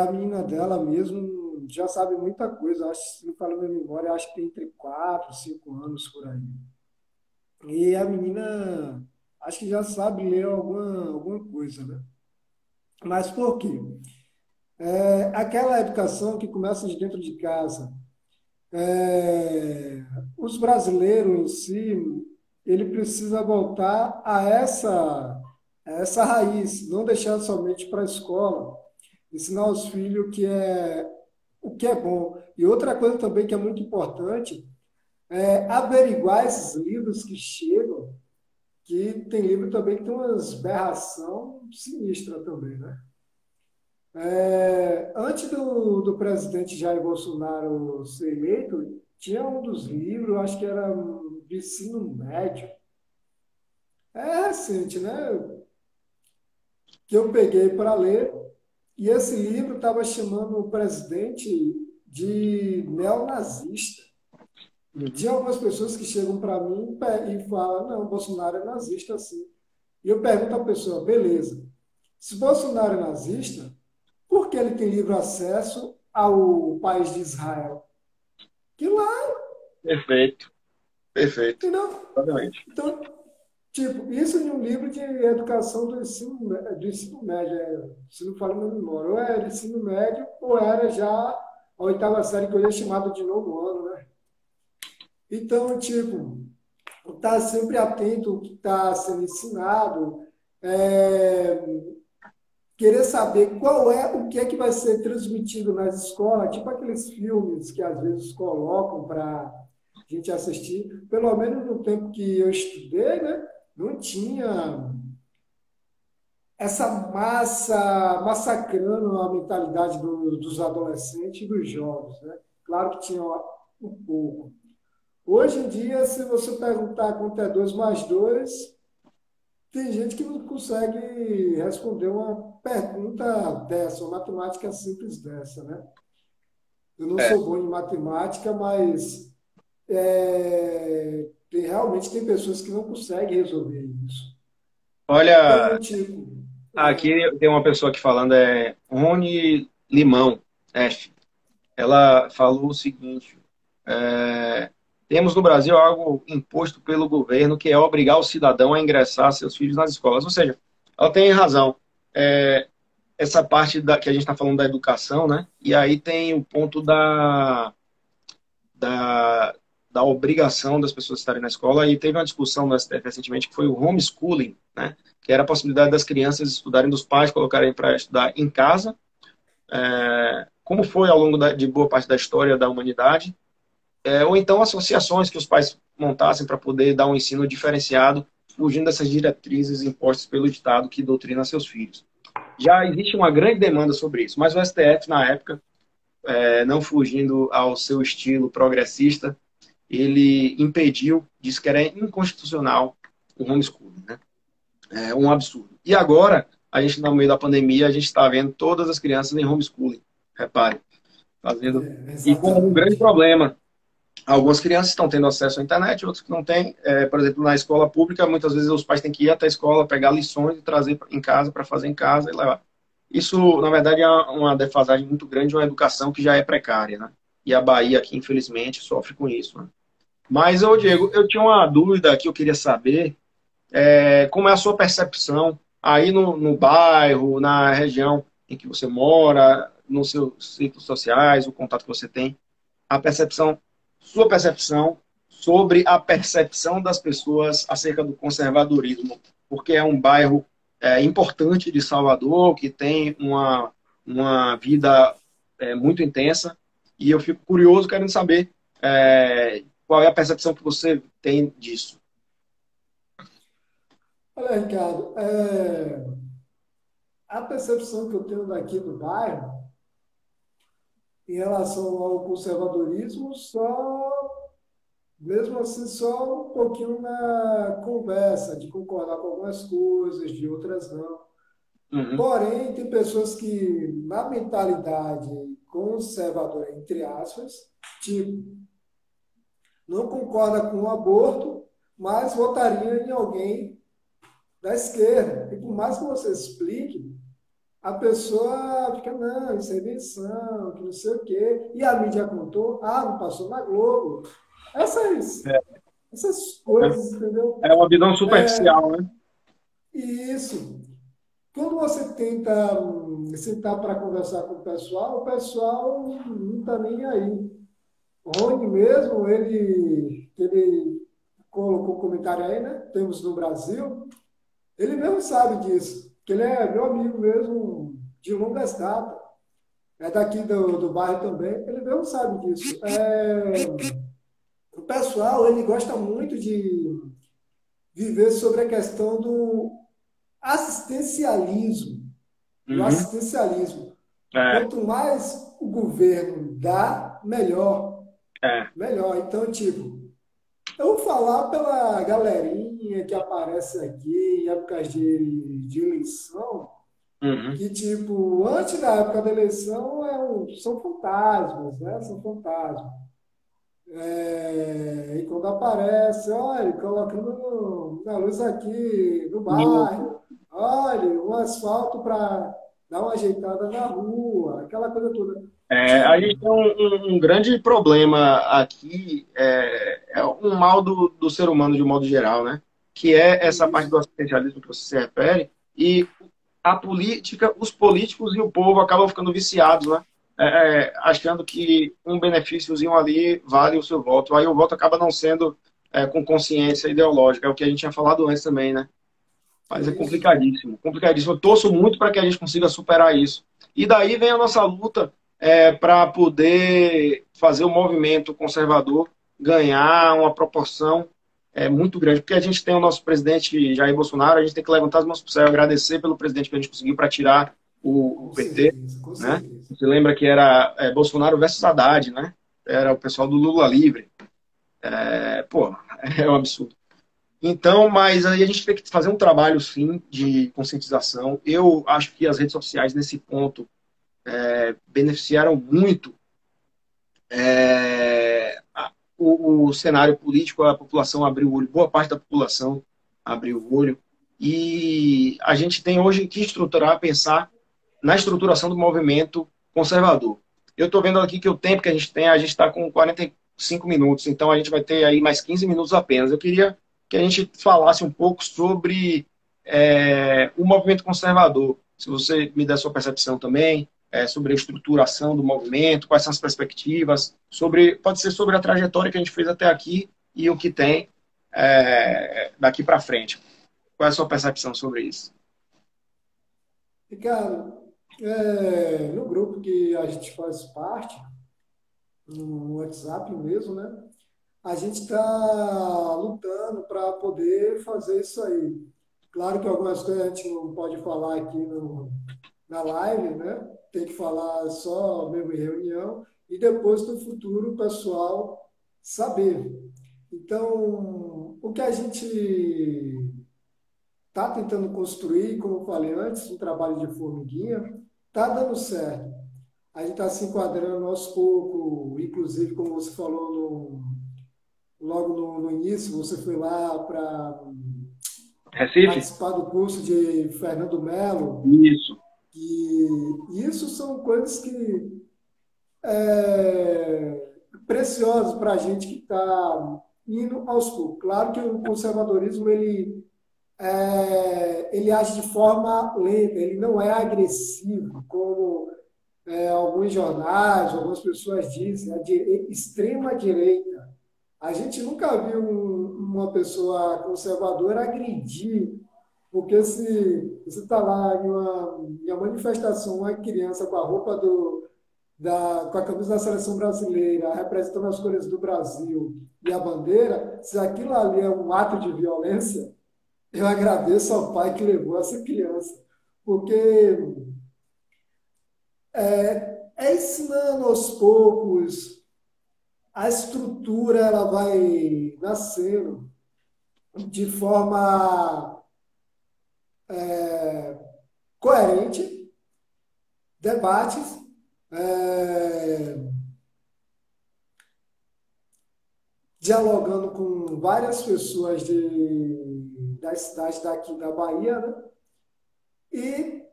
Speaker 3: A menina dela mesmo já sabe muita coisa. Acho, se não falo minha memória, acho que tem entre 4 e 5 anos por aí. E a menina, acho que já sabe ler alguma coisa, né? Mas por quê? Aquela educação que começa de dentro de casa. Os brasileiros em si, ele precisa voltar a essa raiz, não deixar somente para a escola, ensinar aos filhos o que é bom. E outra coisa também que é muito importante averiguar esses livros que chegam, que tem livro também que tem umas berração sinistra também, né? Antes do presidente Jair Bolsonaro ser eleito, tinha um dos livros, acho que era de ensino médio. É recente, né? Que eu peguei para ler, e esse livro estava chamando o presidente de neonazista. Tinha algumas pessoas que chegam para mim e falam, não, Bolsonaro é nazista, sim. E eu pergunto à pessoa, beleza, se Bolsonaro é nazista, por que ele tem livre acesso ao país de Israel? Que lá...
Speaker 2: Perfeito.
Speaker 3: Entendeu?
Speaker 2: Exatamente.
Speaker 3: Então, tipo, isso em um livro de educação do ensino médio, se não falo meu memória, ou era ensino médio, ou era já a 8ª série, que eu ia chamado de novo ano, né? Então, tipo, estar sempre atento ao que está sendo ensinado, querer saber o que é que vai ser transmitido nas escolas, tipo aqueles filmes que às vezes colocam para a gente assistir. Pelo menos no tempo que eu estudei, né, não tinha essa massa massacrando a mentalidade dos adolescentes e dos jovens, né? Claro que tinha um pouco. Hoje em dia, se você perguntar quanto é 2 mais 2, tem gente que não consegue responder uma pergunta dessa, uma matemática simples dessa, né? Eu não sou bom em matemática, mas realmente tem pessoas que não conseguem resolver isso.
Speaker 2: Olha,
Speaker 3: Então, tipo,
Speaker 2: aqui tem uma pessoa aqui falando, Rony Limão, F. Ela falou o seguinte, É, temos no Brasil algo imposto pelo governo, que é obrigar o cidadão a ingressar seus filhos nas escolas. Ou seja, ela tem razão. É, essa parte que a gente está falando da educação, né? E aí tem o ponto da, da obrigação das pessoas estarem na escola. E teve uma discussão no STF recentemente que foi o homeschooling, né? Que era a possibilidade das crianças estudarem, dos pais colocarem para estudar em casa, como foi ao longo de boa parte da história da humanidade, ou então associações que os pais montassem para poder dar um ensino diferenciado, fugindo dessas diretrizes impostas pelo Estado que doutrina seus filhos. Já existe uma grande demanda sobre isso, mas o STF, na época, não fugindo ao seu estilo progressista, ele impediu, disse que era inconstitucional o homeschooling, né? É um absurdo. E agora, a gente, no meio da pandemia, a gente está vendo todas as crianças em homeschooling, repare, fazendo... E com um grande
Speaker 3: Exatamente.
Speaker 2: problema, algumas crianças estão tendo acesso à internet, outras que não têm. Por exemplo, na escola pública, muitas vezes os pais têm que ir até a escola, pegar lições e trazer em casa para fazer em casa e levar. Isso, na verdade, é uma defasagem muito grande de uma educação que já é precária, né? E a Bahia aqui, infelizmente, sofre com isso, né? Mas, ô Diego, eu tinha uma dúvida que eu queria saber, como é a sua percepção aí no bairro, na região em que você mora, nos seus ciclos sociais, o contato que você tem, a percepção, sua percepção sobre a percepção das pessoas acerca do conservadorismo, porque é um bairro importante de Salvador, que tem uma vida muito intensa, e eu fico curioso, querendo saber qual é a percepção que você tem disso.
Speaker 3: Olha, Ricardo, a percepção que eu tenho daqui do bairro em relação ao conservadorismo, mesmo assim, só um pouquinho na conversa, de concordar com algumas coisas, de outras não.
Speaker 2: Uhum,
Speaker 3: Porém, tem pessoas que, na mentalidade conservadora, entre aspas, tipo, não concorda com o aborto, mas votaria em alguém da esquerda. E por mais que você explique, a pessoa fica, não, isso é invenção, que não sei o quê. E a mídia contou, não passou na Globo. Essas coisas, entendeu?
Speaker 2: é uma visão superficial, né?
Speaker 3: E isso. Quando você tenta sentar para conversar com o pessoal não está nem aí. O Rony mesmo, ele colocou um comentário aí, né? Temos no Brasil, ele mesmo sabe disso, que ele é meu amigo mesmo de longas datas. É daqui do bairro também, ele mesmo sabe disso. O pessoal, ele gosta muito de viver sobre a questão do assistencialismo. Do
Speaker 2: Uhum,
Speaker 3: assistencialismo.
Speaker 2: é,
Speaker 3: Quanto mais o governo dá, melhor.
Speaker 2: é,
Speaker 3: Melhor. Então, tipo, eu vou falar pela galerinha que aparece aqui em épocas de eleição,
Speaker 2: uhum,
Speaker 3: que, tipo, antes da época da eleição são fantasmas, né? São fantasmas. E quando aparece, olha, colocando na luz aqui no bairro, olha, um asfalto para dar uma ajeitada na rua, aquela coisa toda.
Speaker 2: A gente
Speaker 3: Tipo,
Speaker 2: tem um grande problema aqui, um mal do ser humano de um modo geral, né? Que é essa parte do
Speaker 3: isso,
Speaker 2: assistencialismo que você se refere, e a política, os políticos e o povo acabam ficando viciados, né? Achando que um benefíciozinho ali vale o seu voto. Aí o voto acaba não sendo com consciência ideológica, é o que a gente tinha falado antes também, né? Mas é
Speaker 3: isso.
Speaker 2: complicadíssimo, complicadíssimo. Eu torço muito para que a gente consiga superar isso. E daí vem a nossa luta para poder fazer o movimento conservador ganhar uma proporção muito grande. Porque a gente tem o nosso presidente Jair Bolsonaro, a gente tem que levantar as mãos para o céu, agradecer pelo presidente que a gente conseguiu para tirar o
Speaker 3: Com
Speaker 2: PT,
Speaker 3: certeza, com
Speaker 2: né?
Speaker 3: certeza.
Speaker 2: Você lembra que era Bolsonaro versus Haddad, né? Era o pessoal do Lula livre. Pô, é um absurdo. Então, mas aí a gente tem que fazer um trabalho, sim, de conscientização. Eu acho que as redes sociais, nesse ponto, beneficiaram muito o cenário político, a população abriu o olho, boa parte da população abriu o olho. E a gente tem hoje que estruturar, pensar na estruturação do movimento conservador. Eu estou vendo aqui que o tempo que a gente tem, a gente está com 5 minutos, então a gente vai ter aí mais 15 minutos apenas. Eu queria que a gente falasse um pouco sobre o movimento conservador. Se você me der sua percepção também, sobre a estruturação do movimento, quais são as perspectivas, pode ser sobre a trajetória que a gente fez até aqui e o que tem daqui para frente. Qual é a sua percepção sobre isso?
Speaker 3: Ricardo, no grupo que a gente faz parte, no WhatsApp mesmo, né? A gente está lutando para poder fazer isso aí. Claro que algumas coisas a gente não pode falar aqui na live, né? Tem que falar só mesmo em reunião e depois no futuro o pessoal saber. Então, o que a gente está tentando construir, como eu falei antes, um trabalho de formiguinha, está dando certo. A gente está se enquadrando aos poucos, inclusive, como você falou logo no início, você foi lá para
Speaker 2: Recife?
Speaker 3: participar do curso de Fernando Melo.
Speaker 2: Isso.
Speaker 3: E isso são coisas que preciosas para a gente que está indo aos poucos. Claro que o conservadorismo ele age de forma lenta, ele não é agressivo, como alguns jornais, algumas pessoas dizem, extrema direita. A gente nunca viu uma pessoa conservadora agredir, porque se você está lá em uma manifestação, uma criança com a roupa com a camisa da seleção brasileira, representando as cores do Brasil e a bandeira, se aquilo ali é um ato de violência, eu agradeço ao pai que levou essa criança, porque ensinando aos poucos, a estrutura ela vai nascendo de forma coerente, debates, dialogando com várias pessoas das cidades daqui da Bahia, né? E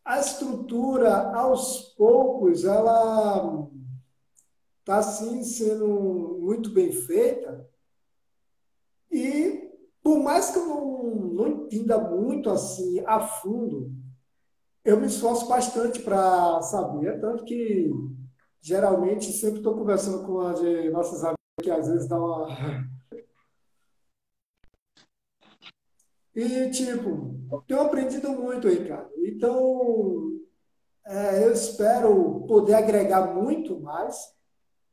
Speaker 3: a estrutura, aos poucos, ela está, assim, sendo muito bem feita. E, por mais que eu não entenda muito, assim, a fundo, eu me esforço bastante para saber. Tanto que, geralmente, sempre estou conversando com as de nossas amigas, que às vezes dá uma... E, tipo, tenho aprendido muito, Ricardo. Então, eu espero poder agregar muito mais,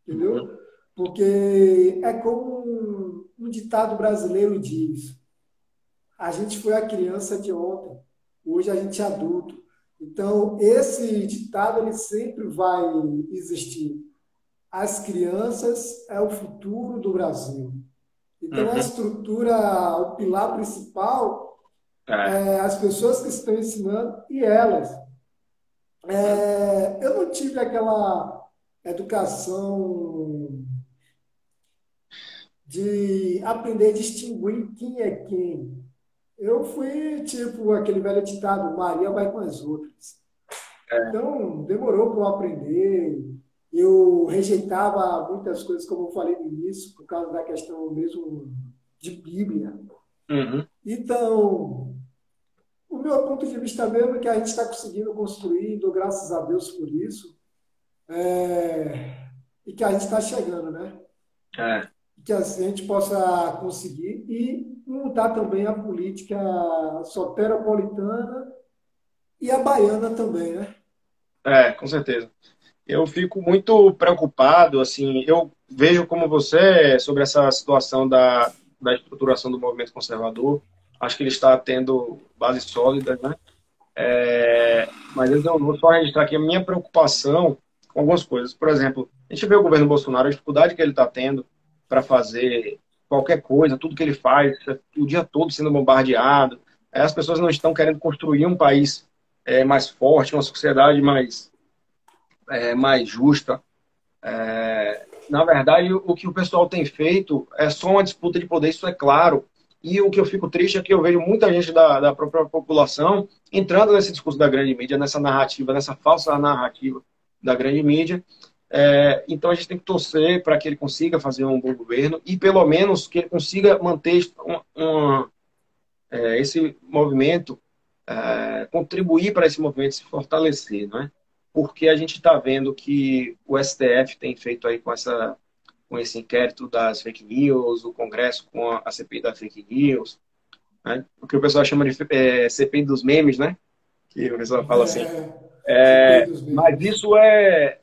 Speaker 3: entendeu? Porque é como um ditado brasileiro diz: a gente foi a criança de ontem, hoje a gente é adulto. Então, esse ditado ele sempre vai existir. As crianças é o futuro do Brasil. Então, a estrutura, o pilar principal é as pessoas que estão ensinando e elas. Eu não tive aquela educação de aprender a distinguir quem é quem. Eu fui tipo aquele velho ditado: Maria vai com as outras. Então, demorou para eu aprender. Eu rejeitava muitas coisas, como eu falei no início, por causa da questão mesmo de Bíblia. Então, o meu ponto de vista mesmo é que a gente está conseguindo construir, dou graças a Deus por isso, e que a gente está chegando, né? Que assim a gente possa conseguir e mudar também a política soteropolitana e a baiana também, né?
Speaker 2: Com certeza. Eu fico muito preocupado, assim, eu vejo como você sobre essa situação da estruturação do movimento conservador. Acho que ele está tendo bases sólidas, né? Mas eu vou só registrar aqui a minha preocupação com algumas coisas. Por exemplo, a gente vê o governo Bolsonaro, a dificuldade que ele está tendo para fazer qualquer coisa, tudo que ele faz, o dia todo sendo bombardeado. As pessoas não estão querendo construir um país mais forte, uma sociedade mais justa. Na verdade, o que o pessoal tem feito é só uma disputa de poder, isso é claro. E o que eu fico triste é que eu vejo muita gente da própria população entrando nesse discurso da grande mídia, nessa narrativa, nessa falsa narrativa da grande mídia, Então a gente tem que torcer para que ele consiga fazer um bom governo e pelo menos que ele consiga manter esse movimento, contribuir para esse movimento se fortalecer, não é? Porque a gente está vendo que o STF tem feito aí com esse inquérito das fake news, o Congresso com a CPI da fake news, né? O que o pessoal chama de CPI dos memes, né? Que o pessoal fala assim.
Speaker 3: CPI dos
Speaker 2: Mas
Speaker 3: memes.
Speaker 2: isso é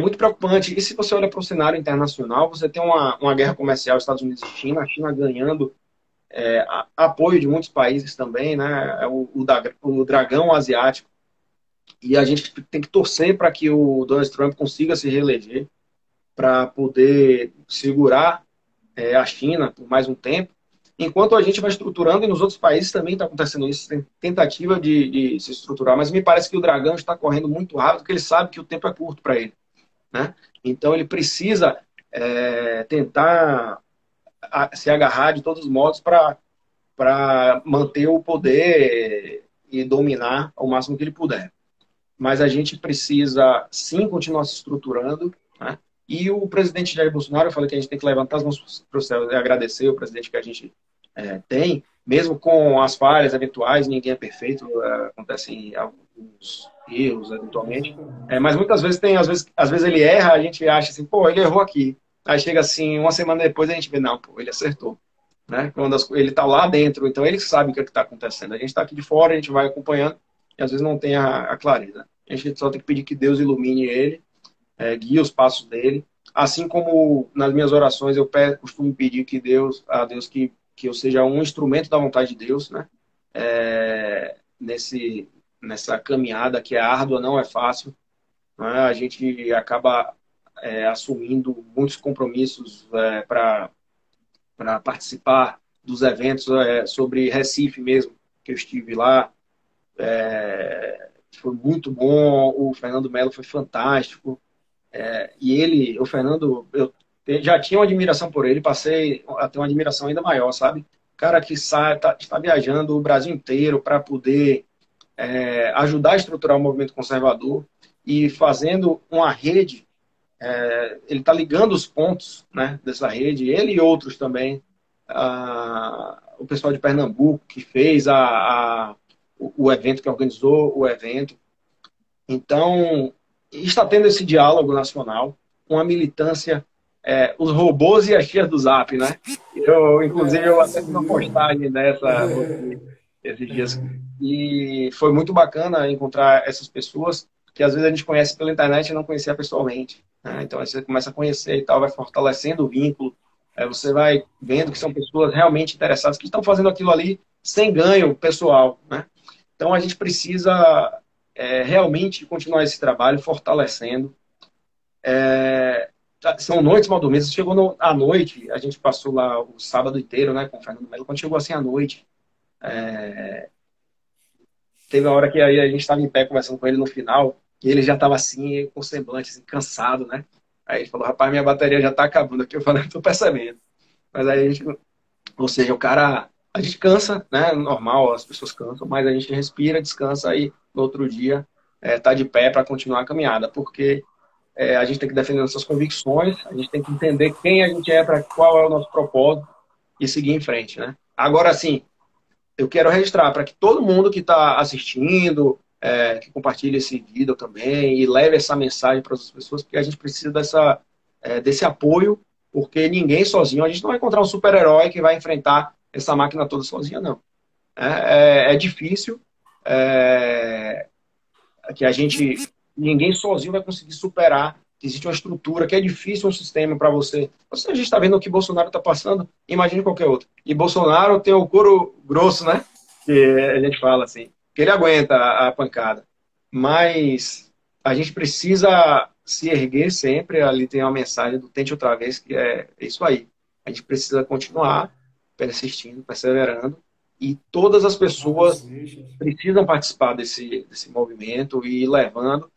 Speaker 2: muito preocupante. E se você olha para o cenário internacional, você tem uma guerra comercial Estados Unidos e China, a China ganhando apoio de muitos países também, né? O dragão asiático. E a gente tem que torcer para que o Donald Trump consiga se reeleger para poder segurar a China por mais um tempo. Enquanto a gente vai estruturando, e nos outros países também está acontecendo isso, tem tentativa de se estruturar, mas me parece que o dragão está correndo muito rápido, porque ele sabe que o tempo é curto para ele, né? Então ele precisa tentar se agarrar de todos os modos para manter o poder e dominar ao máximo que ele puder. Mas a gente precisa, sim, continuar se estruturando, né? E o presidente Jair Bolsonaro, eu falei que a gente tem que levantar as mãos para o céu e agradecer o presidente que a gente tem, mesmo com as falhas eventuais, ninguém é perfeito, acontecem alguns erros eventualmente,
Speaker 3: Exatamente.
Speaker 2: mas muitas vezes às vezes ele erra, a gente acha assim, pô, ele errou aqui. Aí chega assim, uma semana depois a gente vê, não, pô, ele acertou, né? Ele está lá dentro, então ele sabe o que está acontecendo. A gente está aqui de fora, a gente vai acompanhando e às vezes não tem a clareza. A gente só tem que pedir que Deus ilumine ele, guie os passos dele. Assim como nas minhas orações eu costumo pedir a Deus que eu seja um instrumento da vontade de Deus, né? Nessa caminhada que é árdua, não é fácil, né? A gente acaba assumindo muitos compromissos para participar dos eventos sobre Recife mesmo, que eu estive lá. Foi muito bom, o Fernando Melo foi fantástico. O Fernando, eu já tinha uma admiração por ele, passei a ter uma admiração ainda maior, sabe? Cara que está viajando o Brasil inteiro para poder ajudar a estruturar o movimento conservador e fazendo uma rede, ele está ligando os pontos, né, dessa rede, ele e outros também, o pessoal de Pernambuco que fez o evento, que organizou o evento. Então, está tendo esse diálogo nacional, uma militância, os robôs e as tias do Zap, né? Inclusive, eu
Speaker 3: É
Speaker 2: até
Speaker 3: isso
Speaker 2: fiz uma
Speaker 3: mesmo.
Speaker 2: postagem dessa esses dias, e foi muito bacana encontrar essas pessoas que às vezes a gente conhece pela internet e não conhecia pessoalmente, né? Então, aí você começa a conhecer e tal, vai fortalecendo o vínculo, você vai vendo que são pessoas realmente interessadas, que estão fazendo aquilo ali sem ganho pessoal, né? Então, a gente precisa realmente continuar esse trabalho, fortalecendo. São noites mal dormidas. Chegou à noite, a gente passou lá o sábado inteiro, né, com o Fernando Melo. Quando chegou assim à noite, teve uma hora que aí a gente estava em pé conversando com ele no final, e ele já estava assim, com semblante, assim, cansado, né? Aí ele falou, rapaz, minha bateria já está acabando aqui. Eu falei, estou percebendo. Mas aí a gente, ou seja, o cara, a gente cansa, né? Normal, as pessoas cansam, mas a gente respira, descansa e no outro dia tá de pé para continuar a caminhada, porque a gente tem que defender nossas convicções, a gente tem que entender quem a gente é, para qual é o nosso propósito e seguir em frente, né? Agora, sim, eu quero registrar para que todo mundo que está assistindo, que compartilhe esse vídeo também e leve essa mensagem para as pessoas, porque a gente precisa desse apoio, porque ninguém sozinho, a gente não vai encontrar um super-herói que vai enfrentar essa máquina toda sozinha, não. É difícil, que ninguém sozinho vai conseguir superar. Existe uma estrutura que é difícil, um sistema para você. A gente está vendo o que Bolsonaro está passando, imagine qualquer outro. E Bolsonaro tem o couro grosso, né? Que a gente fala assim, que ele aguenta a pancada. Mas a gente precisa se erguer sempre. Ali tem uma mensagem do Tente Outra Vez, que é isso aí. A gente precisa continuar persistindo, perseverando. E todas as
Speaker 3: Nada
Speaker 2: pessoas
Speaker 3: seja.
Speaker 2: precisam participar desse movimento e ir levando.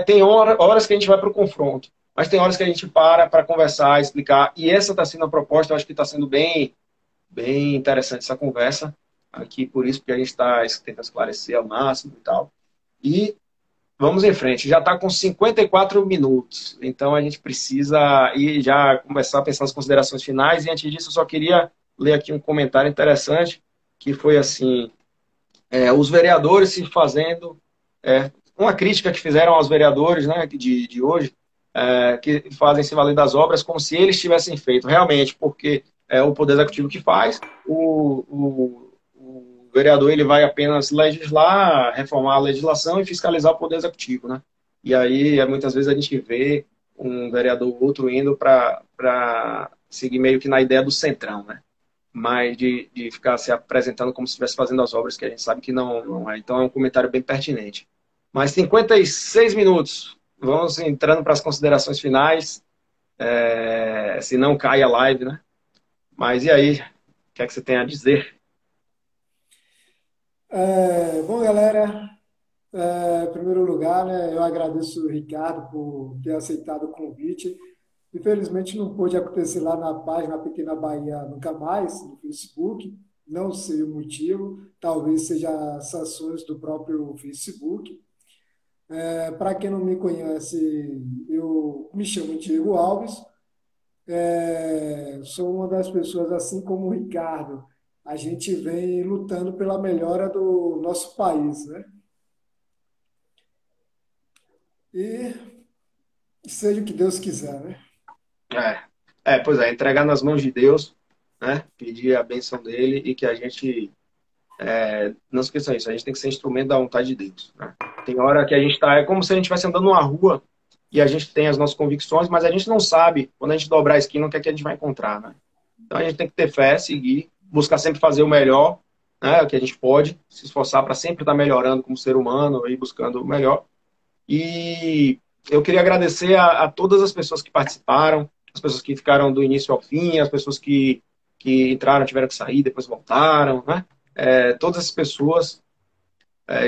Speaker 2: Tem horas que a gente vai para o confronto, mas tem horas que a gente para conversar, explicar. E essa está sendo a proposta, eu acho que está sendo bem interessante essa conversa aqui, por isso que a gente está tentando esclarecer ao máximo e tal. E vamos em frente. Já está com 54 minutos, então a gente precisa ir já começar a pensar nas considerações finais. E antes disso, eu só queria ler aqui um comentário interessante, que foi assim, os vereadores se fazendo, uma crítica que fizeram aos vereadores, né, de hoje, que fazem se valer das obras como se eles tivessem feito, realmente, porque é o Poder Executivo que faz, o vereador ele vai apenas legislar, reformar a legislação e fiscalizar o Poder Executivo, né? E aí, muitas vezes, a gente vê um vereador ou outro indo para seguir meio que na ideia do centrão, né? Mas de ficar se apresentando como se estivesse fazendo as obras, que a gente sabe que não é. Então, é um comentário bem pertinente. Mas 56 minutos. Vamos entrando para as considerações finais. Se não cai a live, né? Mas e aí? O que é que você tem a dizer?
Speaker 3: Bom, galera, em primeiro lugar, né, eu agradeço o Ricardo por ter aceitado o convite. Infelizmente não pôde acontecer lá na página Pequena Bahia Nunca Mais, no Facebook. Não sei o motivo, talvez seja sanções do próprio Facebook. Para quem não me conhece, eu me chamo Diego Alves. Sou uma das pessoas, assim como o Ricardo, a gente vem lutando pela melhora do nosso país, né? E seja o que Deus quiser, né?
Speaker 2: Pois é, entregar nas mãos de Deus, né? Pedir a bênção dele e que a gente não esqueça isso, a gente tem que ser instrumento da vontade de Deus, né? Tem hora que a gente está, é como se a gente estivesse andando numa rua e a gente tem as nossas convicções, mas a gente não sabe, quando a gente dobrar a esquina, o que é que a gente vai encontrar, né? Então a gente tem que ter fé, seguir, buscar sempre fazer o melhor, né? O que a gente pode, se esforçar para sempre estar melhorando como ser humano e buscando o melhor. E eu queria agradecer a todas as pessoas que participaram, as pessoas que ficaram do início ao fim, as pessoas que entraram, tiveram que sair, depois voltaram, né? Todas as pessoas,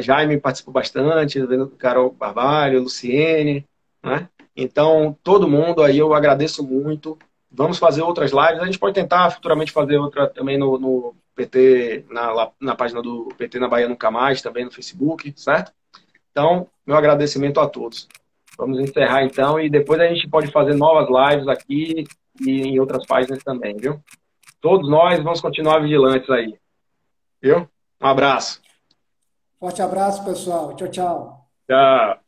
Speaker 2: Jaime participou bastante, Carol Barbalho, Luciene, né? Então, todo mundo aí eu agradeço muito. Vamos fazer outras lives. A gente pode tentar futuramente fazer outra também no PT, na página do PT na Bahia Nunca Mais, também no Facebook, certo? Então, meu agradecimento a todos. Vamos encerrar então e depois a gente pode fazer novas lives aqui e em outras páginas também, viu? Todos nós vamos continuar vigilantes aí, viu? Um abraço.
Speaker 3: Forte abraço, pessoal. Tchau, tchau.
Speaker 2: Tchau.